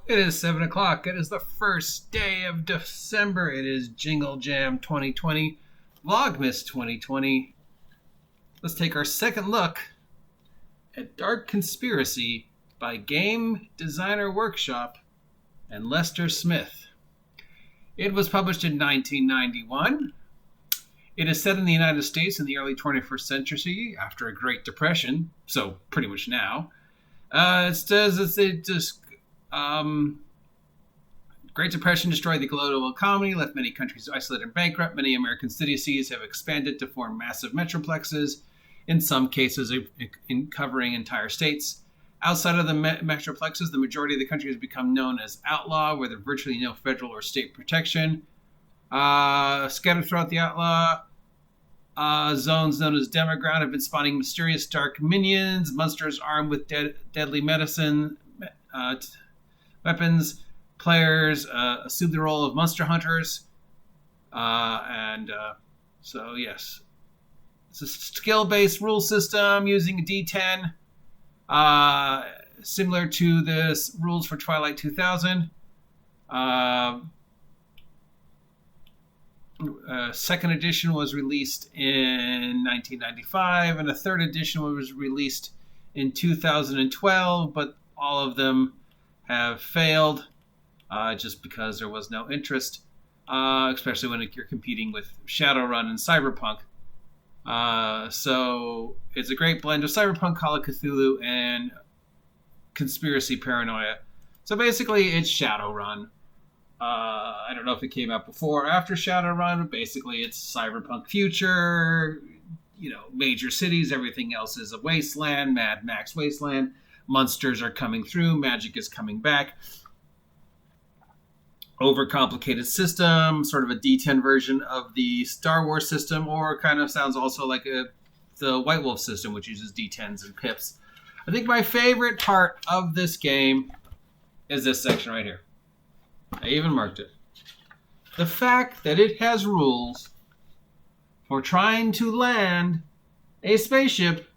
It is 7 o'clock. It is the first day of December. It is Jingle Jam 2020, Vlogmas 2020. Let's take our second look at Dark Conspiracy by Game Designer Workshop and Lester Smith. It was published in 1991. It is set in the United States in the early 21st century after a Great Depression, so pretty much now. Great Depression destroyed the global economy, left many countries isolated and bankrupt. Many American cities have expanded to form massive metroplexes, in some cases in covering entire states. Outside of the metroplexes, the majority of the country has become known as outlaw, where there's virtually no federal or state protection. Scattered throughout the outlaw zones known as Demoground have been spawning mysterious dark minions, monsters armed with deadly medicine, weapons. Players assume the role of monster hunters. So yes. It's a skill-based rule system using a D10, similar to the rules for Twilight 2000. Second edition was released in 1995, and a third edition was released in 2012, but all of them have failed just because there was no interest, especially when you're competing with Shadowrun and Cyberpunk. So it's a great blend of Cyberpunk, Call of Cthulhu, and conspiracy paranoia. So basically, it's Shadowrun. I don't know if it came out before or after Shadowrun, but basically it's Cyberpunk future, major cities, everything else is a wasteland, Mad Max wasteland. Monsters are coming through, magic is coming back. Overcomplicated system, sort of a D10 version of the Star Wars system, or kind of sounds also like the White Wolf system, which uses D10s and pips. I think my favorite part of this game is this section right here. I even marked it. The fact that it has rules for trying to land a spaceship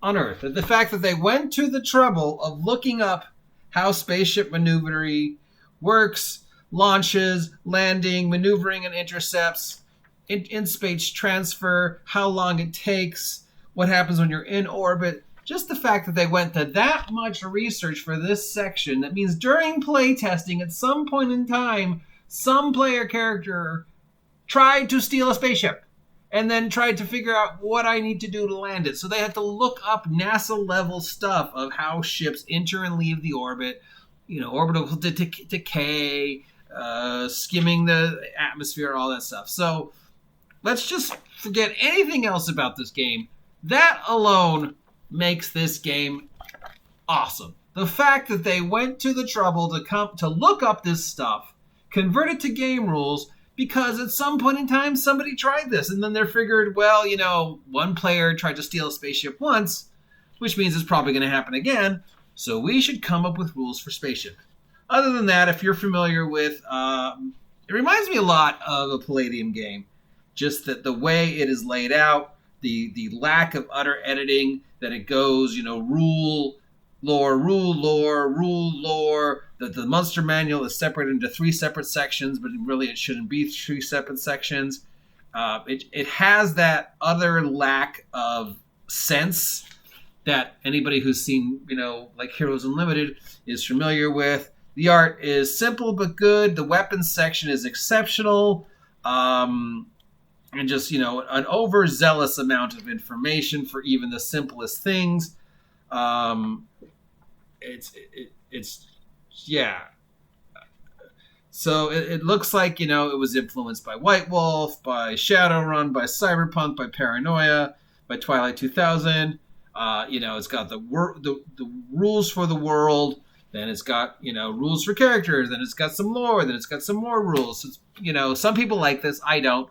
on Earth. The fact that they went to the trouble of looking up how spaceship maneuvery works, launches, landing, maneuvering and intercepts, in space transfer, how long it takes, what happens when you're in orbit. Just the fact that they went to that much research for this section, that means during playtesting, at some point in time, some player character tried to steal a spaceship and then tried to figure out what I need to do to land it. So they had to look up NASA-level stuff of how ships enter and leave the orbit, orbital decay, skimming the atmosphere, all that stuff. So let's just forget anything else about this game. That alone makes this game awesome. The fact that they went to the trouble to look up this stuff, convert it to game rules, because at some point in time somebody tried this, and then they figured, one player tried to steal a spaceship once, which means it's probably going to happen again, so we should come up with rules for spaceship. Other than that, if you're familiar with, it reminds me a lot of a Palladium game. Just that the way it is laid out, the lack of utter editing, that it goes, rule, lore, that the monster manual is separated into 3 separate sections, but really it shouldn't be 3 separate sections. It has that other lack of sense that anybody who's seen, like Heroes Unlimited is familiar with. The art is simple but good. The weapons section is exceptional. And just, an overzealous amount of information for even the simplest things. Yeah. So it looks like, it was influenced by White Wolf, by Shadowrun, by Cyberpunk, by Paranoia, by Twilight 2000. It's got the rules for the world. Then it's got, rules for characters. Then it's got some lore. Then it's got some more rules. So it's, some people like this. I don't.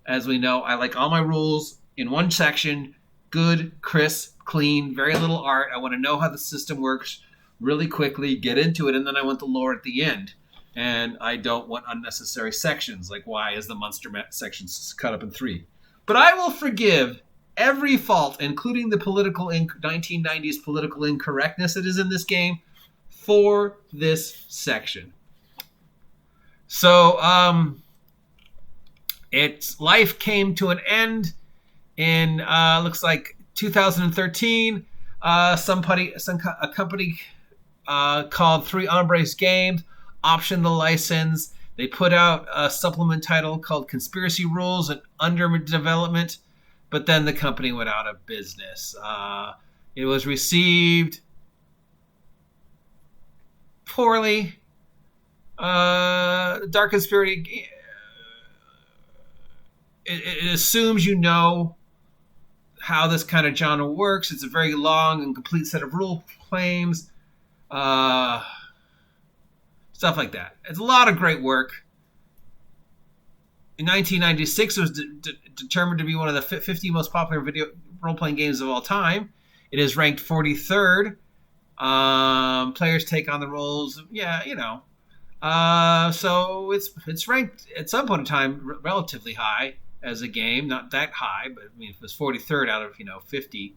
As we know, I like all my rules in one section. Good, crisp, clean, very little art. I want to know how the system works really quickly, get into it, and then I want the lore at the end. And I don't want unnecessary sections, like why is the monster section cut up in 3? But I will forgive every fault, including the 1990s political incorrectness that is in this game, for this section. So, its life came to an end in looks like 2013. A company called Three Hombres Games optioned the license. They put out a supplement title called Conspiracy Rules and Under Development, but then the company went out of business. It was received poorly. Dark Conspiracy, it assumes you know how this kind of genre works. It's a very long and complete set of rule claims. Stuff like that. It's a lot of great work. In 1996, it was determined to be one of the 50 most popular video role-playing games of all time. It is ranked 43rd. Players take on the roles. Yeah, you know. So it's ranked at some point in time relatively high as a game. Not that high, but I mean, it was 43rd out of 50.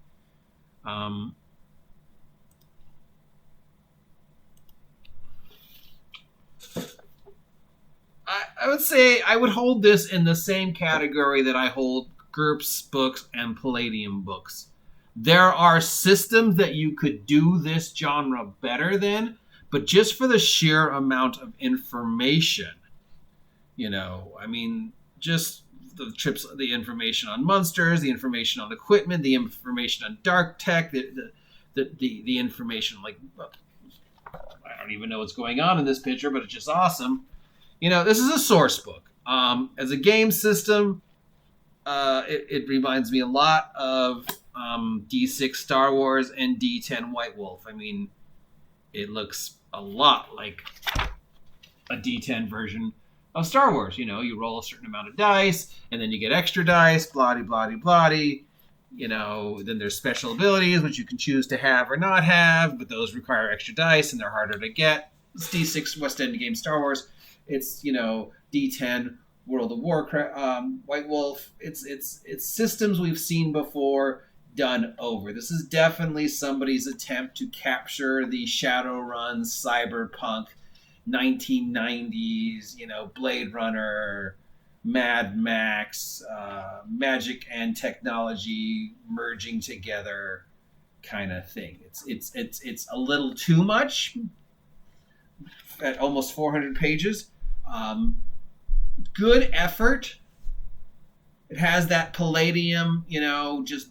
I would say I would hold this in the same category that I hold GURPS books and Palladium books. There are systems that you could do this genre better than, but just for the sheer amount of information, I mean, just the information on monsters, the information on equipment, the information on dark tech, the information, like, I don't even know what's going on in this picture, but it's just awesome. This is a source book. As a game system, it reminds me a lot of D6 Star Wars and D10 White Wolf. I mean, it looks a lot like a D10 version of Star Wars. You roll a certain amount of dice, and then you get extra dice, blah-de-blah-de-blah-de. Then there's special abilities, which you can choose to have or not have, but those require extra dice, and they're harder to get. It's D6 West End game Star Wars. It's, D10 World of Warcraft, White Wolf. It's systems we've seen before done over. This is definitely somebody's attempt to capture the Shadowrun, Cyberpunk, 1990s, Blade Runner, Mad Max, magic and technology merging together kind of thing. It's a little too much at almost 400 pages. Good effort. It has that Palladium, just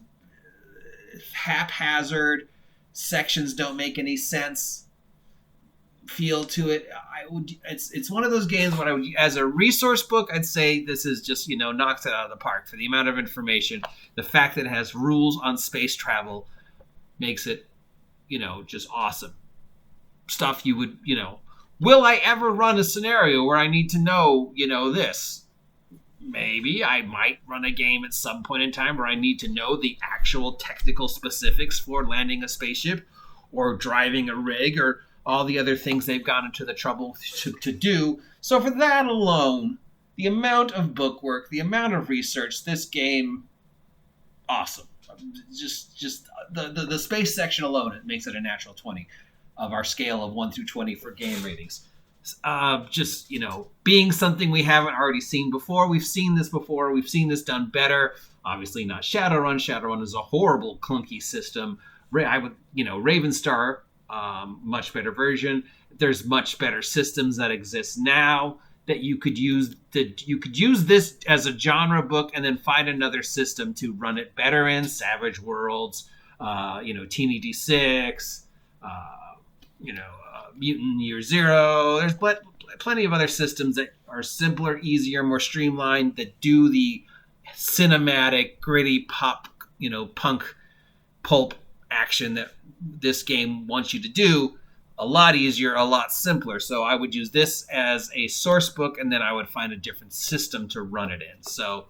haphazard, sections don't make any sense feel to it. It's one of those games when I would, as a resource book, I'd say this is just, knocks it out of the park for the amount of information. The fact that it has rules on space travel makes it, just awesome. Stuff you would, will I ever run a scenario where I need to know, this? Maybe I might run a game at some point in time where I need to know the actual technical specifics for landing a spaceship or driving a rig or all the other things they've gone into the trouble to do. So for that alone, the amount of book work, the amount of research, this game, awesome. Just the space section alone, it makes it a natural 20 of our scale of 1 through 20 for game ratings. Being something we haven't already seen before. We've seen this before. We've seen this done better. Obviously not Shadowrun. Shadowrun is a horrible, clunky system. Ravenstar, much better version. There's much better systems that exist now that you could use. You could use this as a genre book and then find another system to run it better in. Savage Worlds, Teeny D6, Mutant Year Zero. There's plenty of other systems that are simpler, easier, more streamlined, that do the cinematic, gritty pop, punk pulp action that this game wants you to do a lot easier, a lot simpler. So I would use this as a source book, and then I would find a different system to run it in. So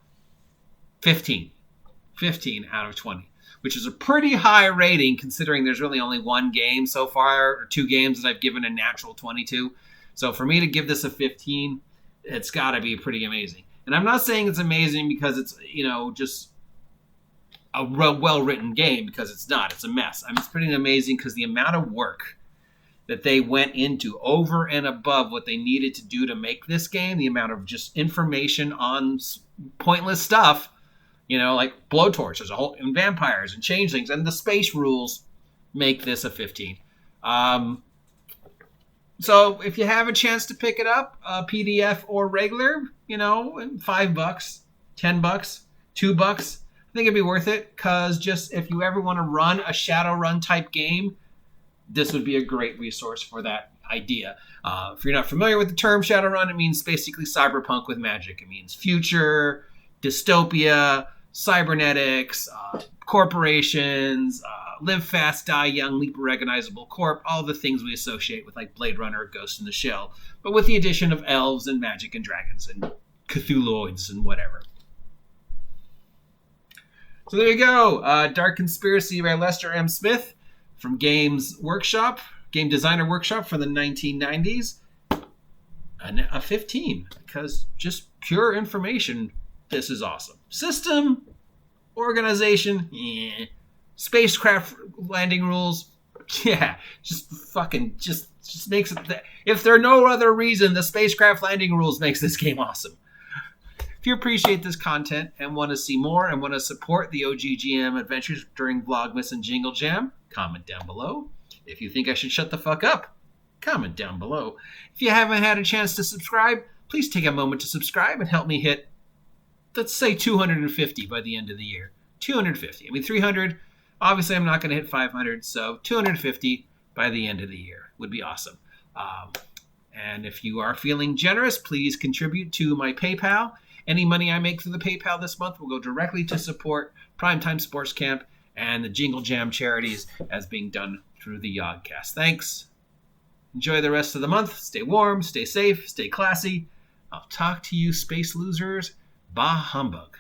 15 out of 20. Which is a pretty high rating considering there's really only one game so far, or two games that I've given a natural 22. So for me to give this a 15, it's got to be pretty amazing. And I'm not saying it's amazing because it's, just a well-written game, because it's not. It's a mess. It's pretty amazing because the amount of work that they went into over and above what they needed to do to make this game, the amount of just information on pointless stuff, like blowtorches, and vampires and changelings, and the space rules make this a 15. So if you have a chance to pick it up, PDF or regular, $5, $10, $2, I think it'd be worth it, because just if you ever want to run a Shadowrun type game, this would be a great resource for that idea. If you're not familiar with the term Shadowrun, it means basically cyberpunk with magic. It means future, dystopia, cybernetics, corporations, live fast, die young, leap a recognizable corp, all the things we associate with like Blade Runner, Ghost in the Shell, but with the addition of elves and magic and dragons and Cthulhuoids and whatever. So there you go. Dark Conspiracy by Lester M. Smith from Game Designer Workshop from the 1990s. And a 15, because just pure information, this is awesome. System, organization, yeah. Spacecraft landing rules, yeah. Just makes it. If there are no other reason, the spacecraft landing rules makes this game awesome. If you appreciate this content and want to see more and want to support the OGGM adventures during Vlogmas and Jingle Jam, comment down below. If you think I should shut the fuck up, comment down below. If you haven't had a chance to subscribe, please take a moment to subscribe and help me hit, let's say, 250 by the end of the year. 250. 300, obviously I'm not going to hit 500, so 250 by the end of the year would be awesome. And if you are feeling generous, please contribute to my PayPal. Any money I make through the PayPal this month will go directly to support Primetime Sports Camp and the Jingle Jam charities as being done through the Yodcast. Thanks. Enjoy the rest of the month. Stay warm, stay safe, stay classy. I'll talk to you, space losers. Bah humbug.